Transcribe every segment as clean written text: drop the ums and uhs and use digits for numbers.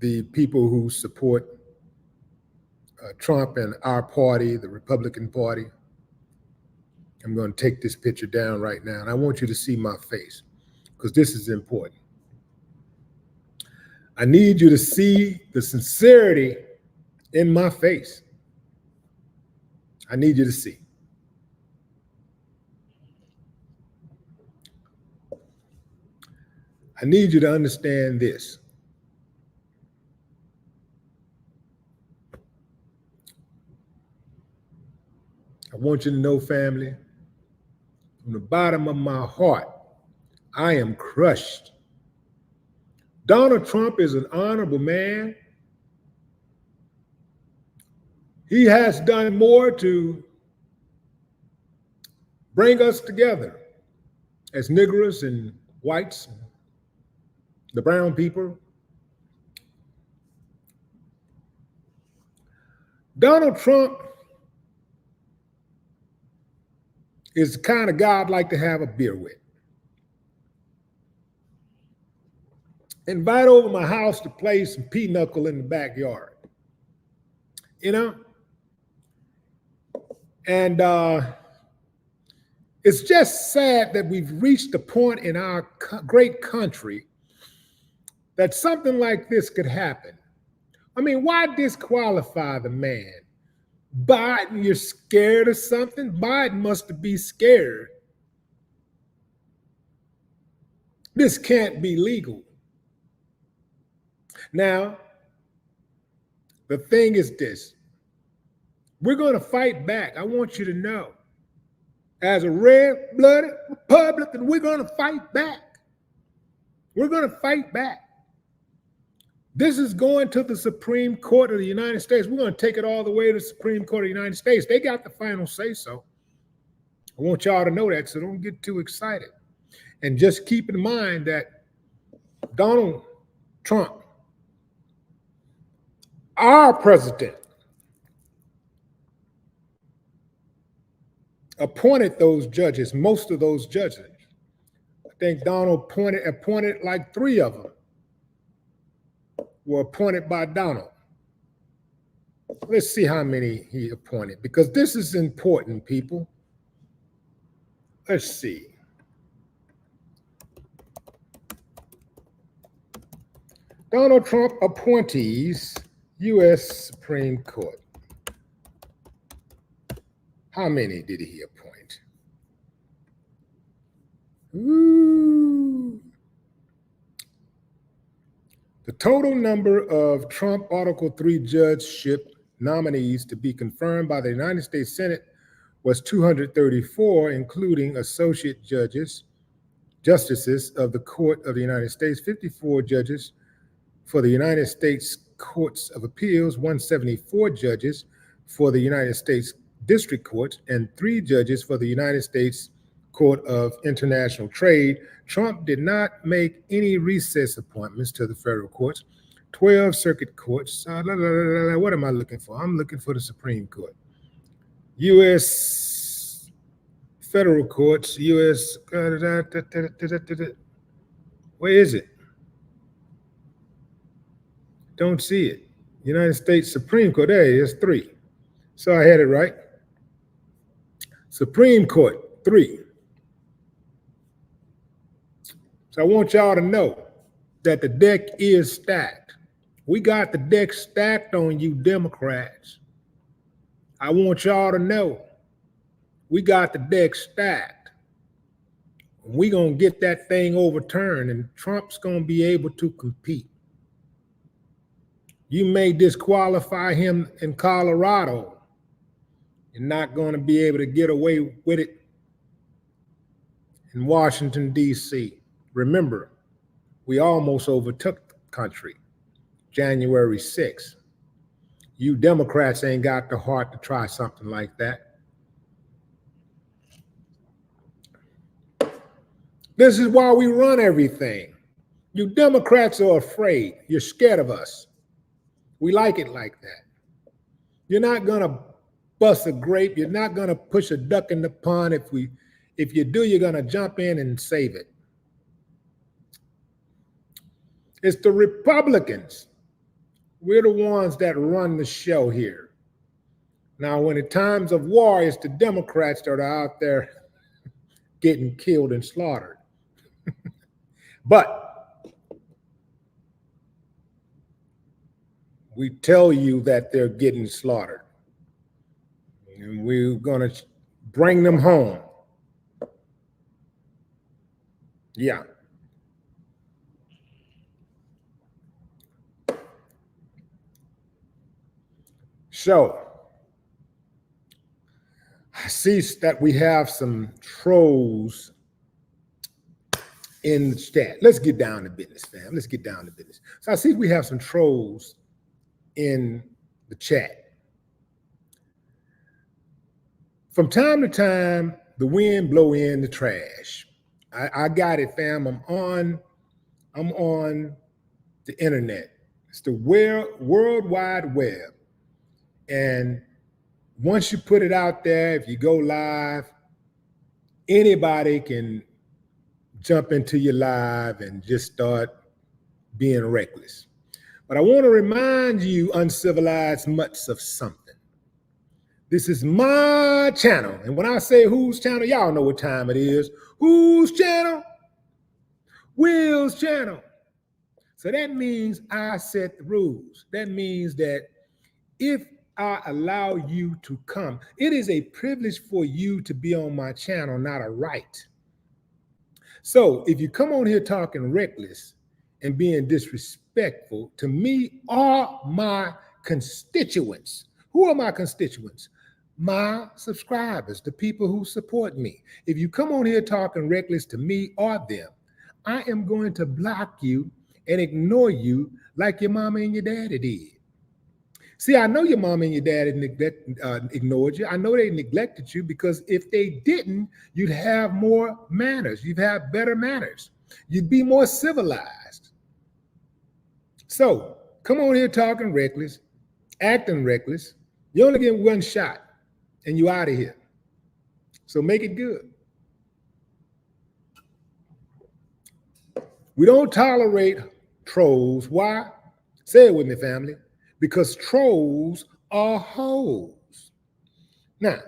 the people who support Trump and our party, the Republican Party. I'm going to take this picture down right now, and I want you to see my face because this is important. I need you to see the sincerity in my face. I need you to see. I need you to understand this. I want you to know, family, from the bottom of my heart, I am crushed. Donald Trump is an honorable man. He has done more to bring us together as Negroes and whites, the brown people. Donald Trump is the kind of guy I'd like to have a beer with. Invite over my house to play some pinochle in the backyard. You know? And it's just sad that we've reached a point in our great country that something like this could happen. I mean, why disqualify the man? Biden, you're scared of something? Biden must be scared. This can't be legal. Now, the thing is this. We're going to fight back. I want you to know. As a red-blooded Republican, we're going to fight back. We're going to fight back. This is going to the Supreme Court of the United States. We're going to take it all the way to the Supreme Court of the United States. They got the final say-so. I want y'all to know that, so don't get too excited. And just keep in mind that Donald Trump, our president, appointed those judges, most of those judges. I think Donald appointed like 3 of them were appointed by Donald. Let's see how many he appointed, because this is important, people. Let's see. Donald Trump appointees, U.S. Supreme Court. How many did he appoint? Ooh. The total number of Trump Article 3 judgeship nominees to be confirmed by the United States Senate was 234, including associate justices of the Court of the United States, 54 judges for the United States Courts of Appeals, 174 judges for the United States District Courts, and 3 judges for the United States Court of International Trade. Trump did not make any recess appointments to the federal courts, 12 circuit courts. What am I looking for? I'm looking for the Supreme Court. U.S. federal courts, U.S. Where is it? Don't see it. United States Supreme Court, there it is, 3. So I had it right. Supreme Court, 3. So I want y'all to know that the deck is stacked. We got the deck stacked on you Democrats. I want y'all to know we got the deck stacked. We're going to get that thing overturned, and Trump's going to be able to compete. You may disqualify him in Colorado. You're not going to be able to get away with it in Washington, D.C. Remember, we almost overtook the country January 6th. You Democrats ain't got the heart to try something like that. This is why we run everything. You Democrats are afraid. You're scared of us. We like it like that. You're not going to bust a grape. You're not going to push a duck in the pond. If you do, you're going to jump in and save it. It's the Republicans We're the ones that run the show here. Now, when in times of war, it's the Democrats that are out there getting killed and slaughtered. But we tell you that they're getting slaughtered. And we're going to bring them home. Yeah. So, I see that we have some trolls in the chat. Let's get down to business, fam. Let's get down to business. So I see we have some trolls in the chat. From time to time, the wind blow in the trash. I got it, fam. I'm on the internet. It's the World Wide Web. And once you put it out there, if you go live, anybody can jump into your live and just start being reckless. But I want to remind you, uncivilized mutts, of something. This is my channel. And when I say whose channel, y'all know what time it is. Whose channel? Will's channel. So that means I set the rules. That means that if I allow you to come, it is a privilege for you to be on my channel, not a right. So if you come on here talking reckless and being disrespectful to me or my constituents, who are my constituents? My subscribers, the people who support me. If you come on here talking reckless to me or them, I am going to block you and ignore you like your mama and your daddy did. See, I know your mom and your daddy ignored you. I know they neglected you because if they didn't, you'd have more manners. You'd have better manners. You'd be more civilized. So come on here talking reckless, acting reckless. You only get one shot and you out of here. So make it good. We don't tolerate trolls. Why? Say it with me, family. Because trolls are hoes. Now,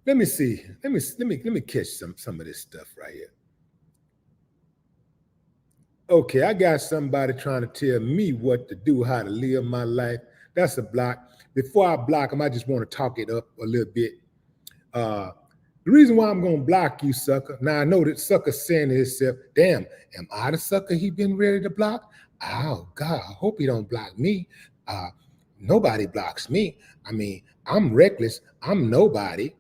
let me see. Let me catch some of this stuff right here. Okay, I got somebody trying to tell me what to do, how to live my life. That's a block. Before I block them, I just want to talk it up a little bit. The reason why I'm going to block you, sucker. Now, I know that sucker's saying to himself, damn, am I the sucker he been ready to block? Oh, God, I hope he don't block me. Nobody blocks me. I mean, I'm reckless. I'm nobody.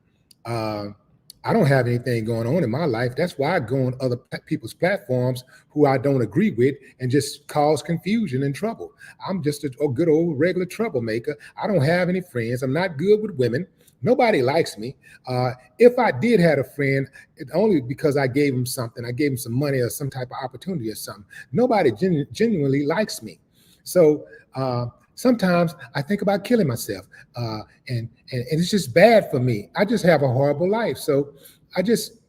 I don't have anything going on in my life. That's why I go on other people's platforms who I don't agree with and just cause confusion and trouble. I'm just a good old regular troublemaker. I don't have any friends. I'm not good with women. Nobody likes me. If I did have a friend, it's only because I gave him something. I gave him some money or some type of opportunity or something. Nobody genuinely likes me. So sometimes I think about killing myself, and it's just bad for me. I just have a horrible life. So I just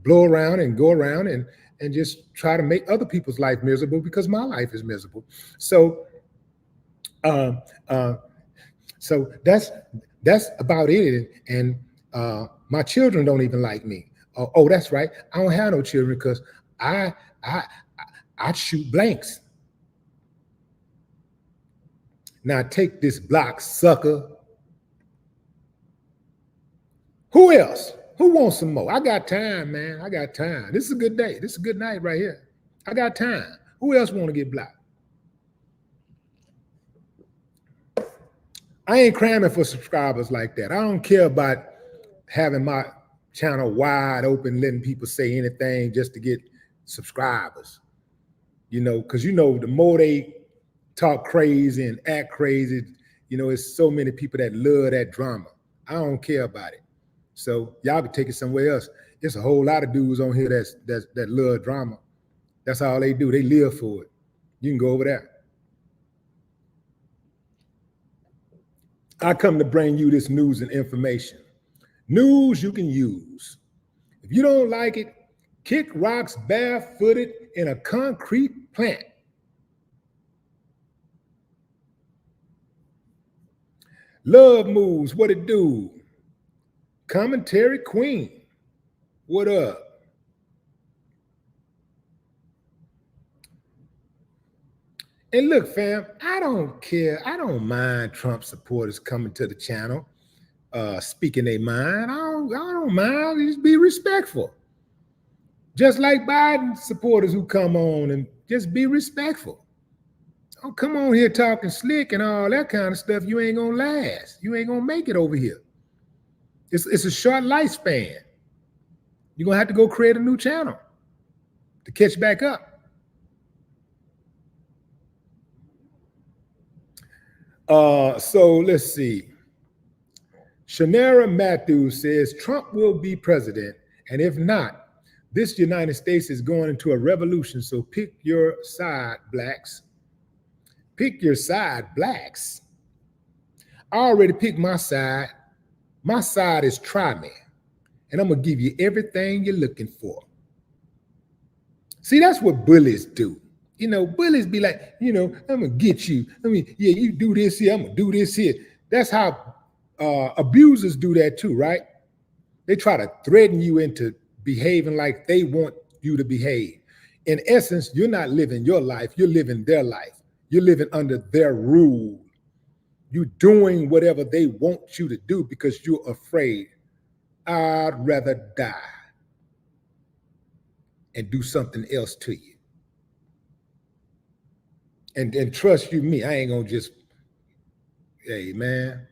blow around and go around and just try to make other people's life miserable because my life is miserable. So so that's about it. And my children don't even like me. Oh, that's right. I don't have no children because I shoot blanks. Now take this block, sucker. Who else? Who wants some more? I got time, man. I got time. This is a good day. This is a good night right here. I got time. Who else want to get blocked? I ain't cramming for subscribers like that. I don't care about having my channel wide open, letting people say anything just to get subscribers. You know, because you know, the more they talk crazy and act crazy, you know, it's so many people that love that drama. I don't care about it. So y'all can take it somewhere else. There's a whole lot of dudes on here that love drama. That's all they do. They live for it. You can go over there. I come to bring you this news and information. News you can use. If you don't like it, kick rocks barefooted in a concrete plant. Love Moves, what it do? Commentary Queen, what up? And look, fam, I don't care. I don't mind Trump supporters coming to the channel, speaking their mind. I don't mind. Just be respectful. Just like Biden supporters who come on, and just be respectful. Don't come on here talking slick and all that kind of stuff. You ain't gonna last. You ain't gonna make it over here. It's a short lifespan. You're gonna have to go create a new channel to catch back up. So let's see. Shana Matthews says Trump will be president, and if not, this United States is going into a revolution. So pick your side, blacks. Pick your side, blacks. I already picked my side. My side is try me, and I'm gonna give you everything you're looking for. See, that's what bullies do. You know, bullies be like, you know, I'm gonna get you. I mean, yeah, you do this here, I'm gonna do this here. That's how abusers do that too, right? They try to threaten you into behaving like they want you to behave. In essence, you're not living your life, you're living their life. You're living under their rule. You're doing whatever they want you to do because you're afraid. I'd rather die and do something else to you. And trust you me, I ain't gonna just, hey man.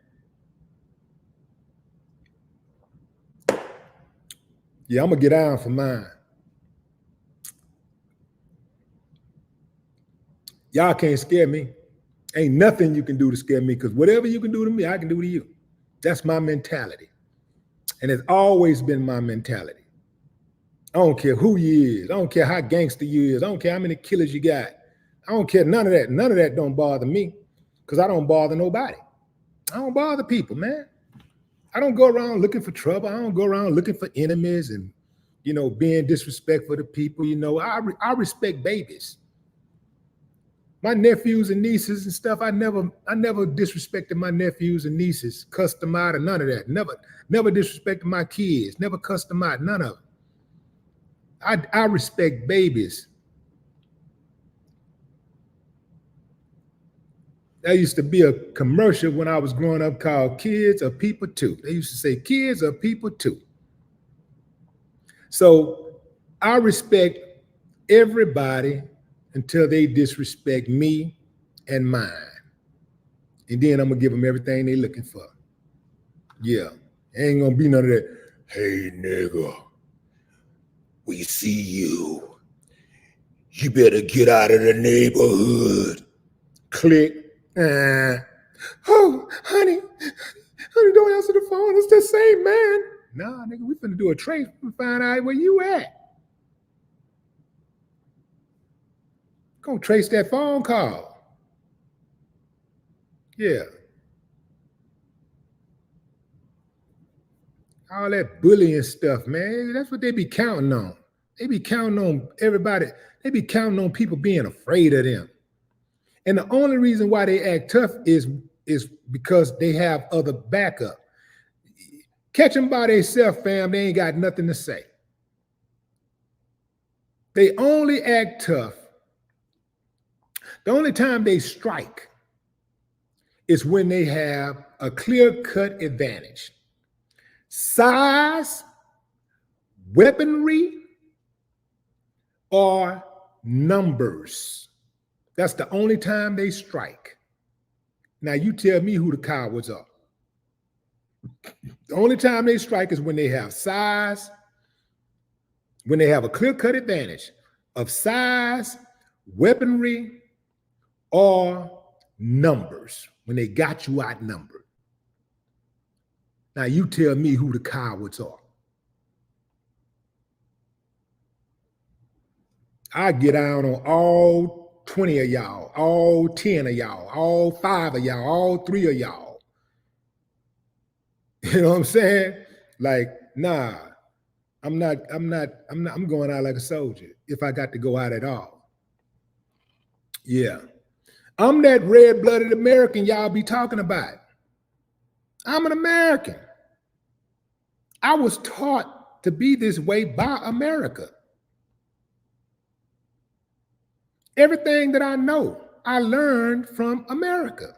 Yeah, I'm gonna get down for mine. Y'all can't scare me. Ain't nothing you can do to scare me, because whatever you can do to me, I can do to you. That's my mentality. And it's always been my mentality. I don't care who you is. I don't care how gangster you is. I don't care how many killers you got. I don't care none of that. None of that don't bother me, because I don't bother nobody. I don't bother people, man. I don't go around looking for trouble. I don't go around looking for enemies and, you know, being disrespectful to people. You know, I respect babies. My nephews and nieces and stuff, I never disrespected my nephews and nieces, cussed them out or none of that. Never disrespected my kids, never cussed them out, none of it. I respect babies. There used to be a commercial when I was growing up called Kids Are People Too. They used to say, kids are people too. So I respect everybody until they disrespect me and mine. And then I'm gonna give them everything they're looking for. Yeah, ain't gonna be none of that, hey nigga, we see you. You better get out of the neighborhood. Click. Oh, honey, don't answer the phone. It's the same man. Nah, nigga, we finna do a trace and find out where you at. Gonna trace that phone call. Yeah. All that bullying stuff, man. That's what they be counting on. They be counting on everybody. They be counting on people being afraid of them. And the only reason why they act tough is because they have other backup. Catch them by themselves, fam, they ain't got nothing to say. They only act tough. The only time they strike is when they have a clear-cut advantage. Size, weaponry, or numbers. That's the only time they strike. Now you tell me who the cowards are. The only time they strike is when they have size, when they have a clear-cut advantage of size, weaponry, or numbers, when they got you outnumbered. Now you tell me who the cowards are. I get out on all 20 of y'all, all 10 of y'all, all 5 of y'all, all 3 of y'all. You know what I'm saying? Like, nah, I'm going out like a soldier if I got to go out at all. Yeah. I'm that red-blooded American y'all be talking about. I'm an American. I was taught to be this way by America. Everything that I know, I learned from America.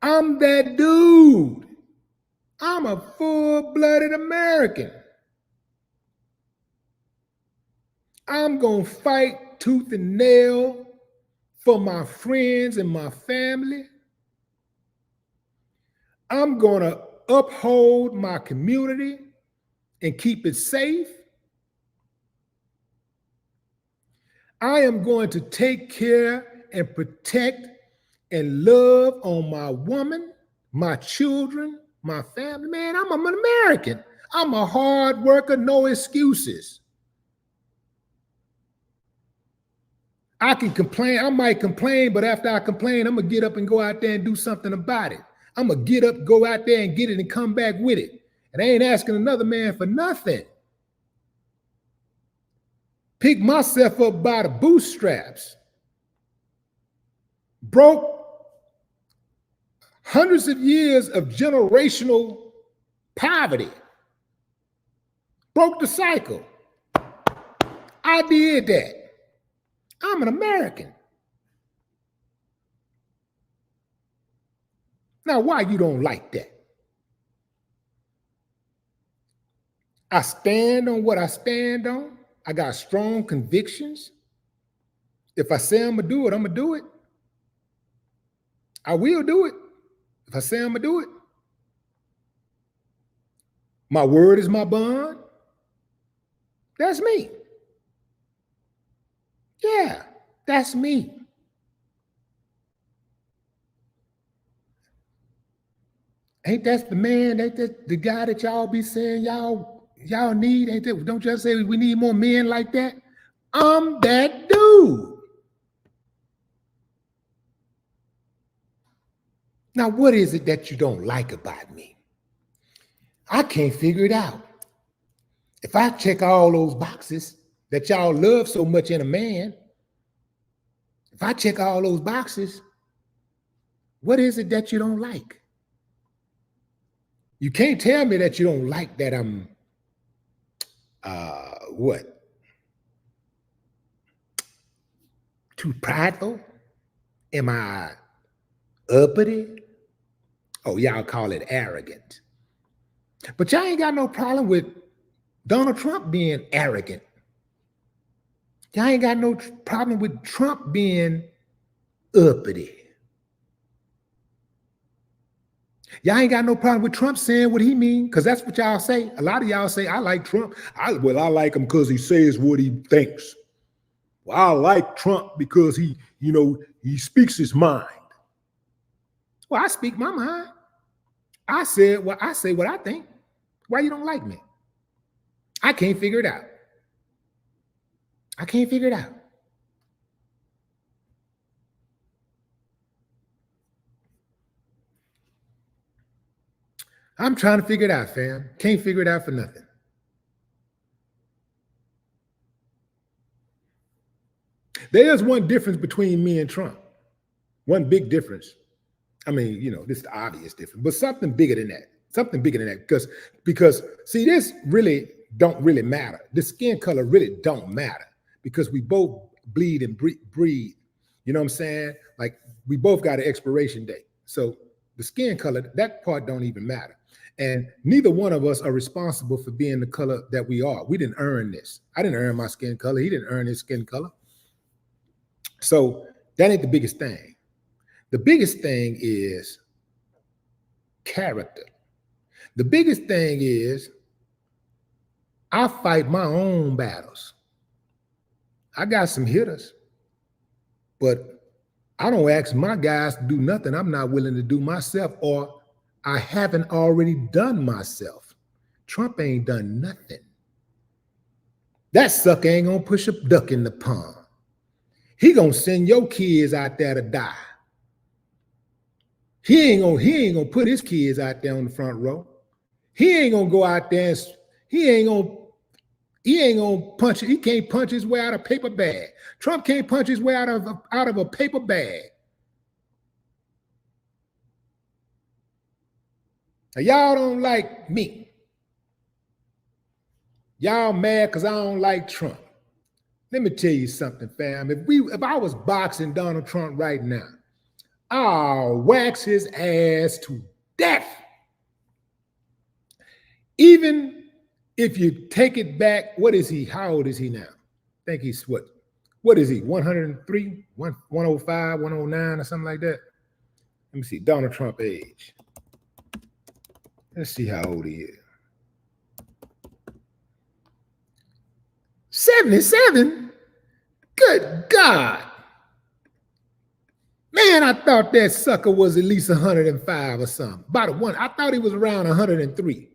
I'm that dude. I'm a full-blooded American. I'm going to fight tooth and nail for my friends and my family. I'm going to uphold my community and keep it safe. I am going to take care and protect and love on my woman, my children, my family. Man, I'm an American. I'm a hard worker, no excuses. I can complain. I might complain, but after I complain, I'm going to get up and go out there and do something about it. I'm going to get up, go out there and get it and come back with it. And I ain't asking another man for nothing. Pick myself up by the bootstraps. Broke hundreds of years of generational poverty. Broke the cycle. I did that. I'm an American. Now, why you don't like that? I stand on what I stand on. I got strong convictions. If I say I'm gonna do it, I'm gonna do it. I will do it. If I say I'm gonna do it. My word is my bond. That's me. Yeah, that's me. Ain't that the man, ain't that the guy that y'all be saying y'all need? Ain't that, don't y'all say we need more men like that? I'm that dude. Now, what is it that you don't like about me? I can't figure it out. If I check all those boxes that y'all love so much in a man, if I check all those boxes, what is it that you don't like? You can't tell me that you don't like that I'm, what? Too prideful? Am I uppity? Oh, y'all call it arrogant. But y'all ain't got no problem with Donald Trump being arrogant. Y'all ain't got no problem with Trump being uppity. Y'all ain't got no problem with Trump saying what he mean, because that's what y'all say. A lot of y'all say, I like Trump. I like him because he says what he thinks. Well, I like Trump because he speaks his mind. Well, I speak my mind. I say what I think. Why you don't like me? I can't figure it out. I can't figure it out. I'm trying to figure it out, fam. Can't figure it out for nothing. There's one difference between me and Trump. One big difference. I mean, this is the obvious difference, but something bigger than that. Something bigger than that. Because see, this really don't really matter. The skin color really don't matter because we both bleed and breathe. You know what I'm saying? Like we both got an expiration date. So the skin color, that part don't even matter. And neither one of us are responsible for being the color that we are. We didn't earn this. I didn't earn my skin color. He didn't earn his skin color. So that ain't the biggest thing. The biggest thing is character. The biggest thing is I fight my own battles. I got some hitters, but I don't ask my guys to do nothing I'm not willing to do myself or I haven't already done myself. Trump ain't done nothing. That sucker ain't gonna push a duck in the pond. He gonna send your kids out there to die. He ain't gonna put his kids out there on the front row. He ain't gonna go out there and he ain't gonna punch it. He can't punch his way out of a paper bag. Trump can't punch his way out of a paper bag. Now, y'all don't like me. Y'all mad because I don't like Trump. Let me tell you something, fam. If I was boxing Donald Trump right now, I'll wax his ass to death. Even if you take it back, what is he? How old is he now? I think he's what is he? 103, 105, 109 or something like that? Let me see, Donald Trump age. Let's see how old he is. 77? Good God. Man, I thought that sucker was at least 105 or something. I thought he was around 103.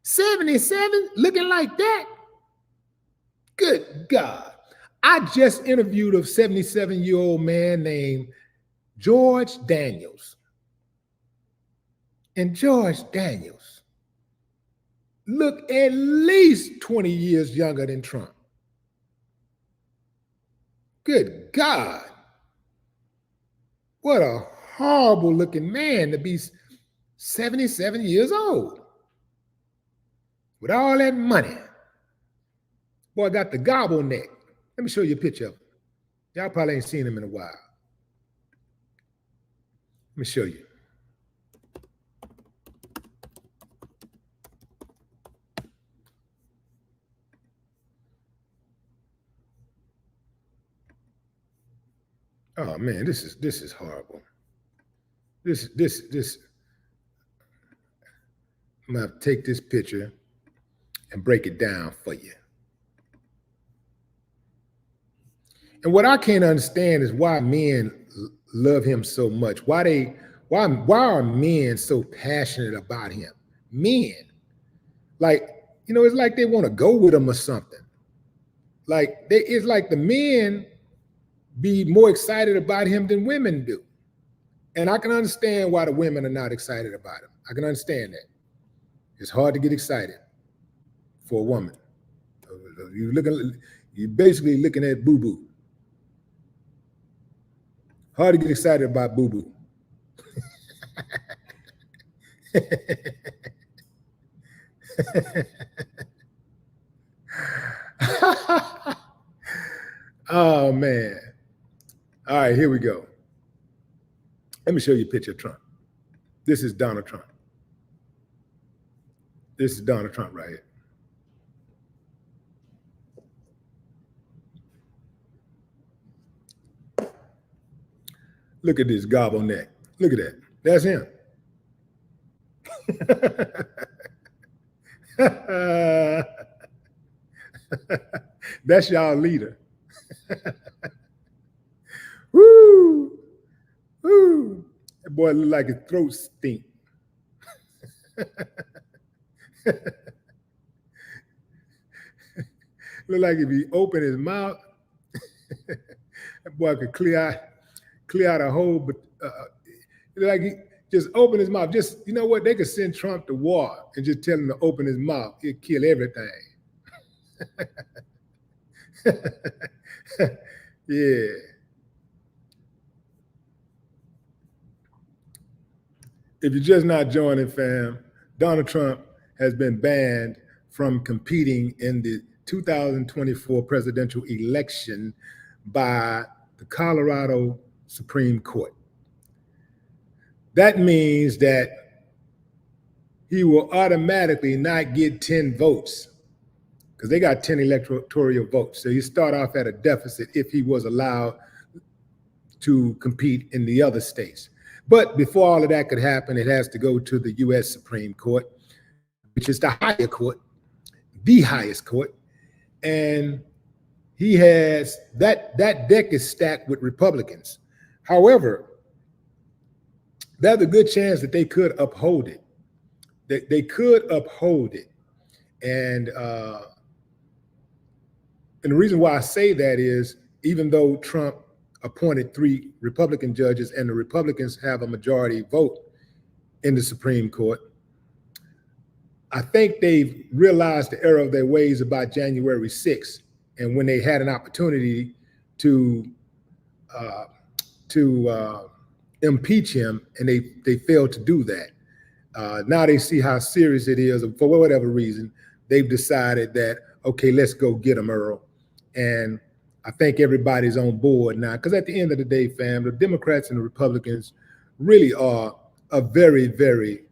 77? Looking like that? Good God. I just interviewed a 77-year-old man named George Daniels. And George Daniels looked at least 20 years younger than Trump. Good God. What a horrible looking man to be 77 years old. With all that money. Boy, got the gobble neck. Let me show you a picture of him. Y'all probably ain't seen him in a while. Let me show you. Oh man, this is horrible. This I'm gonna take this picture and break it down for you. And what I can't understand is why men love him so much. Why are men so passionate about him? Men, like, you know, it's like they want to go with him or something. Like it's like the men be more excited about him than women do. And I can understand why the women are not excited about him. I can understand that. It's hard to get excited for a woman. You're basically looking at boo-boo. Hard to get excited about boo-boo. Oh man. All right, here we go. Let me show you a picture of Trump. This is Donald Trump. This is Donald Trump right here. Look at this gobble neck. Look at that. That's him. That's y'all leader. Woo! Woo! That boy look like his throat stink. Look like if he opened his mouth, that boy could clear out a whole, but like he just open his mouth. Just, you know what? They could send Trump to war and just tell him to open his mouth. He'd kill everything. Yeah. If you're just not joining, fam, Donald Trump has been banned from competing in the 2024 presidential election by the Colorado Supreme Court. That means that he will automatically not get 10 votes because they got 10 electoral votes. So you start off at a deficit if he was allowed to compete in the other states. But before all of that could happen, it has to go to the U.S. Supreme Court, which is the higher court, the highest court. And he has, that deck is stacked with Republicans. However, there's a good chance that they could uphold it. They could uphold it. And the reason why I say that is, even though Trump appointed 3 Republican judges and the Republicans have a majority vote in the Supreme Court, I think they've realized the error of their ways about January 6th. And when they had an opportunity to impeach him, and they failed to do that. Now they see how serious it is, and for whatever reason, they've decided that, okay, let's go get them, Earl. And I think everybody's on board now, because at the end of the day, fam, the Democrats and the Republicans really are a very, very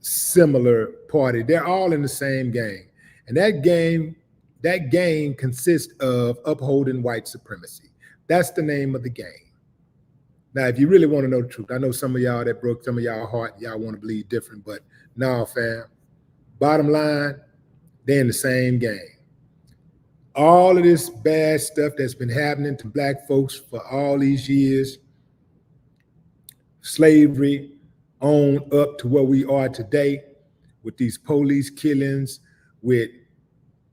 similar party. They're all in the same game. And that game consists of upholding white supremacy. That's the name of the game. Now, if you really want to know the truth, I know some of y'all that broke some of y'all heart, y'all want to believe different, but no, fam. Bottom line, they're in the same game. All of this bad stuff that's been happening to black folks for all these years, slavery on up to where we are today, with these police killings, with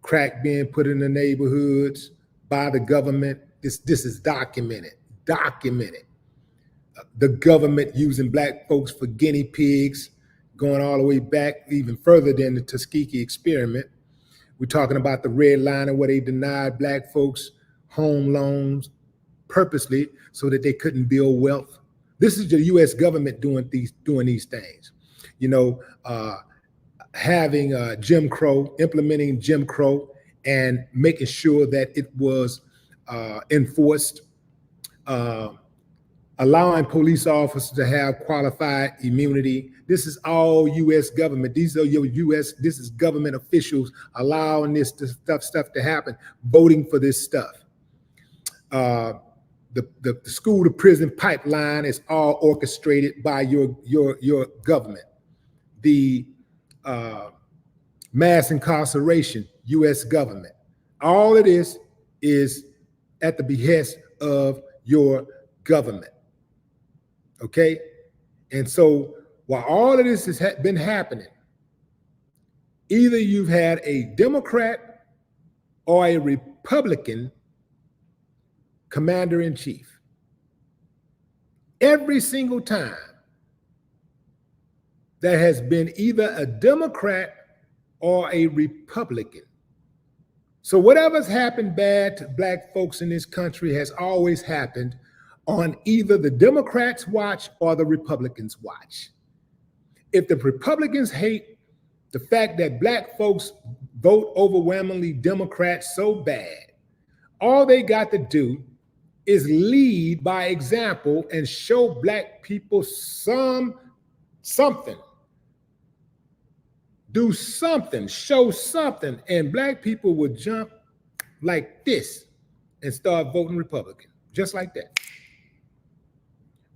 crack being put in the neighborhoods by the government. This is documented. The government using black folks for guinea pigs, going all the way back even further than the Tuskegee experiment. We're talking about the red line where they denied black folks home loans purposely so that they couldn't build wealth. This is the U.S. government doing these things. You know, having Jim Crow, implementing Jim Crow, and making sure that it was enforced, allowing police officers to have qualified immunity. This is all U.S. government. These are your U.S. This is government officials allowing this stuff to happen, voting for this stuff. The school to prison pipeline is all orchestrated by your government. The mass incarceration, U.S. government. All of this is at the behest of your government. Okay? And so while all of this has been happening, either you've had a Democrat or a Republican commander-in-chief. Every single time there has been either a Democrat or a Republican. So whatever's happened bad to black folks in this country has always happened on either the Democrats' watch or the Republicans' watch. If the Republicans hate the fact that black folks vote overwhelmingly Democrat so bad, all they got to do is lead by example and show black people something. Do something, show something, and black people would jump like this and start voting Republican, just like that.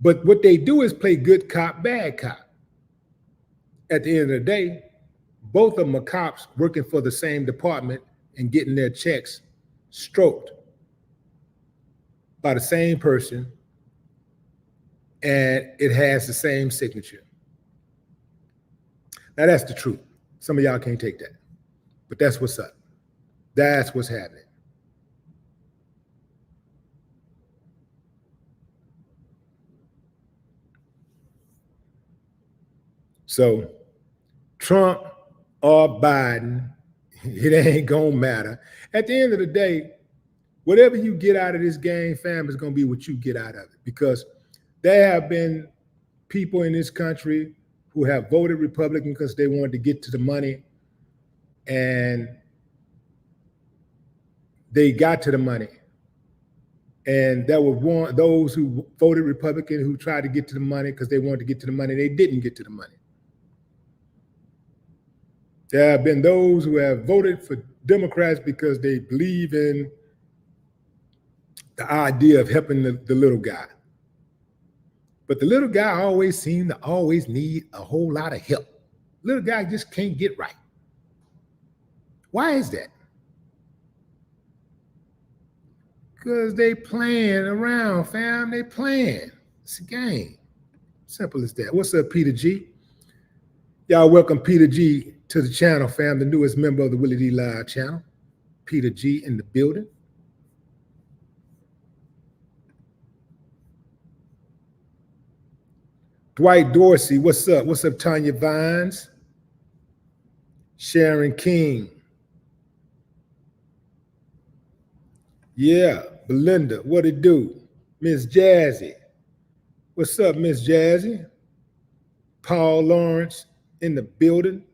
But what they do is play good cop, bad cop. At the end of the day, both of them are cops working for the same department and getting their checks stroked by the same person, and it has the same signature. Now that's the truth. Some of y'all can't take that, but that's what's up. That's what's happening. So Trump or Biden, it ain't gonna matter. At the end of the day, whatever you get out of this game, fam, is gonna be what you get out of it, because there have been people in this country who have voted Republican because they wanted to get to the money, and they got to the money. And there were those who voted Republican who tried to get to the money because they wanted to get to the money. They didn't get to the money. There have been those who have voted for Democrats because they believe in the idea of helping the little guy. But the little guy always seemed to always need a whole lot of help. Little guy just can't get right. Why is that? Because they playing around, fam. They playing. It's a game. Simple as that. What's up, Peter G? Y'all welcome Peter G to the channel, fam, the newest member of the Willie D Live channel. Peter G in the building. Dwight Dorsey, what's up? What's up, Tanya Vines? Sharon King. Yeah, Belinda, what it do? Miss Jazzy. What's up, Miss Jazzy? Paul Lawrence in the building.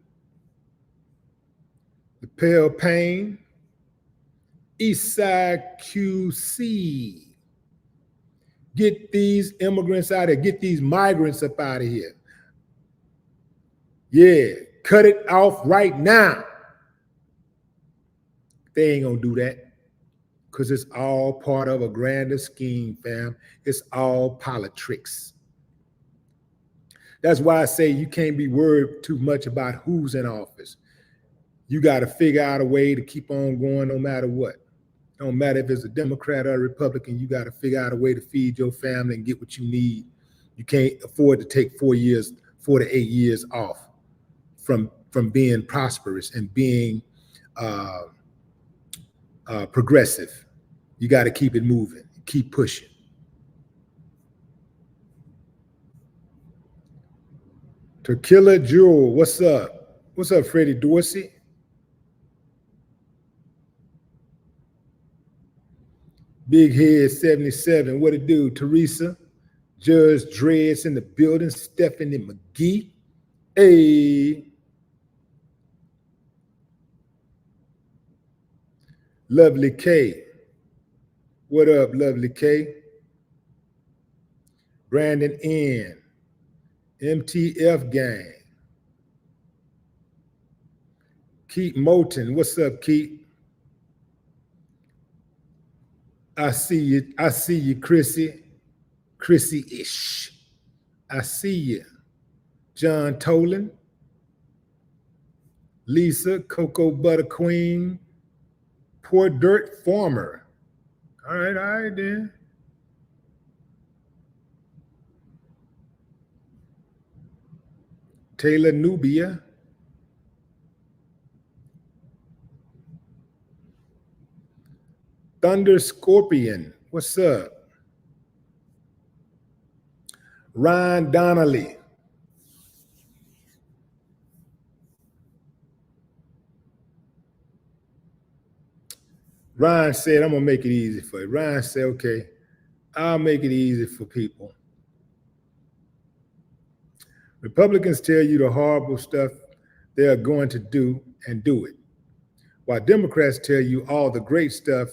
The Pale Payne, Eastside QC. Get these immigrants out of here. Get these migrants up out of here. Yeah, cut it off right now. They ain't gonna do that because it's all part of a grander scheme, fam. It's all politics. That's why I say you can't be worried too much about who's in office. You got to figure out a way to keep on going no matter what. Don't matter if it's a Democrat or a Republican, you got to figure out a way to feed your family and get what you need. You can't afford to take 4 to 8 years off from being prosperous and being progressive. You got to keep it moving, keep pushing. Tequila Jewel, what's up? What's up, Freddie Dorsey? Big Head 77, what it do? Teresa, Judge Dreads in the building, Stephanie McGee. Hey. Lovely K. What up, Lovely K? Brandon N. MTF Gang. Keith Moulton, what's up, Keith? I see you, Chrissy. Chrissy-ish. I see you. John Tolan. Lisa, Cocoa Butter Queen. Poor Dirt Farmer. All right then. Taylor Nubia. Thunder Scorpion, what's up? Ryan Donnelly. Ryan said, I'm gonna make it easy for you. Ryan said, okay, I'll make it easy for people. Republicans tell you the horrible stuff they are going to do and do it, while Democrats tell you all the great stuff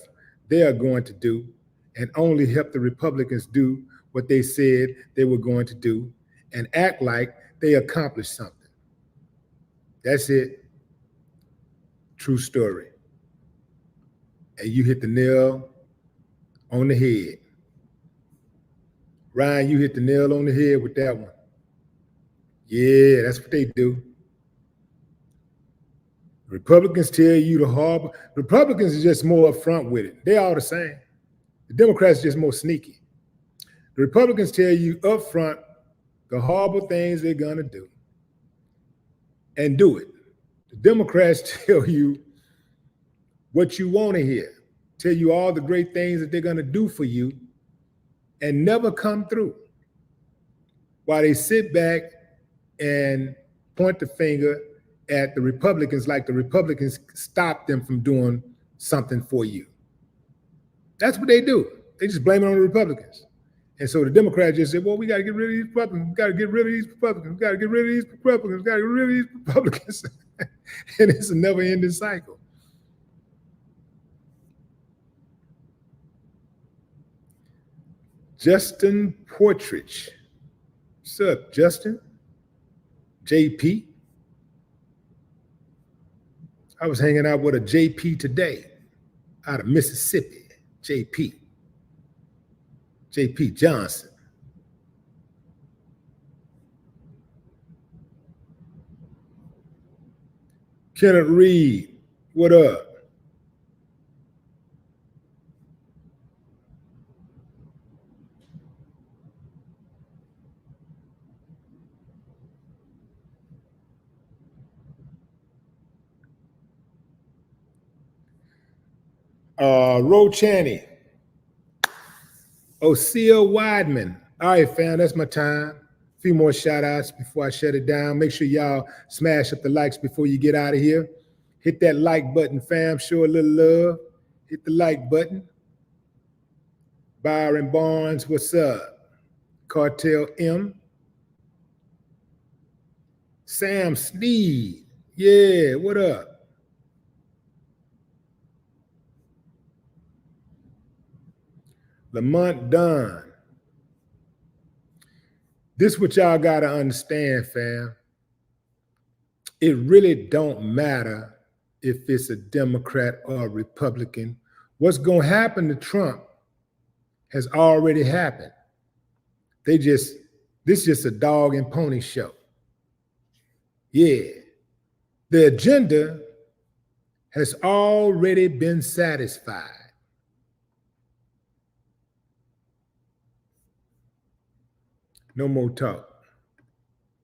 they are going to do and only help the Republicans do what they said they were going to do and act like they accomplished something. That's it. True story. And you hit the nail on the head. Ryan, you hit the nail on the head with that one. Yeah, that's what they do. Republicans tell you the horrible. Republicans are just more upfront with it. They all the same. The Democrats are just more sneaky. The Republicans tell you upfront the horrible things they're gonna do and do it. The Democrats tell you what you want to hear, tell you all the great things that they're gonna do for you and never come through, while they sit back and point the finger at the Republicans like the Republicans stopped them from doing something for you. That's what they do. They just blame it on the Republicans. And so the Democrats just said, well, we got to get rid of these Republicans. We got to get rid of these Republicans. We got to get rid of these Republicans. We got to get rid of these Republicans. And it's a never-ending cycle. Justin Portridge. What's up, Justin? JP. I was hanging out with a JP today out of Mississippi. JP Johnson. Kenneth Reed, what up? Ro Chaney. Osea Weidman. All right, fam, that's my time. A few more shout outs before I shut it down. Make sure y'all smash up the likes before you get out of here. Hit that like button, fam. Show a little love. Hit the like button. Byron Barnes, what's up? Cartel M. Sam Sneed. Yeah, what up? Lamont Dunn. This what y'all gotta understand, fam. It really don't matter if it's a Democrat or a Republican. What's gonna happen to Trump has already happened. This is just a dog and pony show. Yeah. The agenda has already been satisfied. No more talk.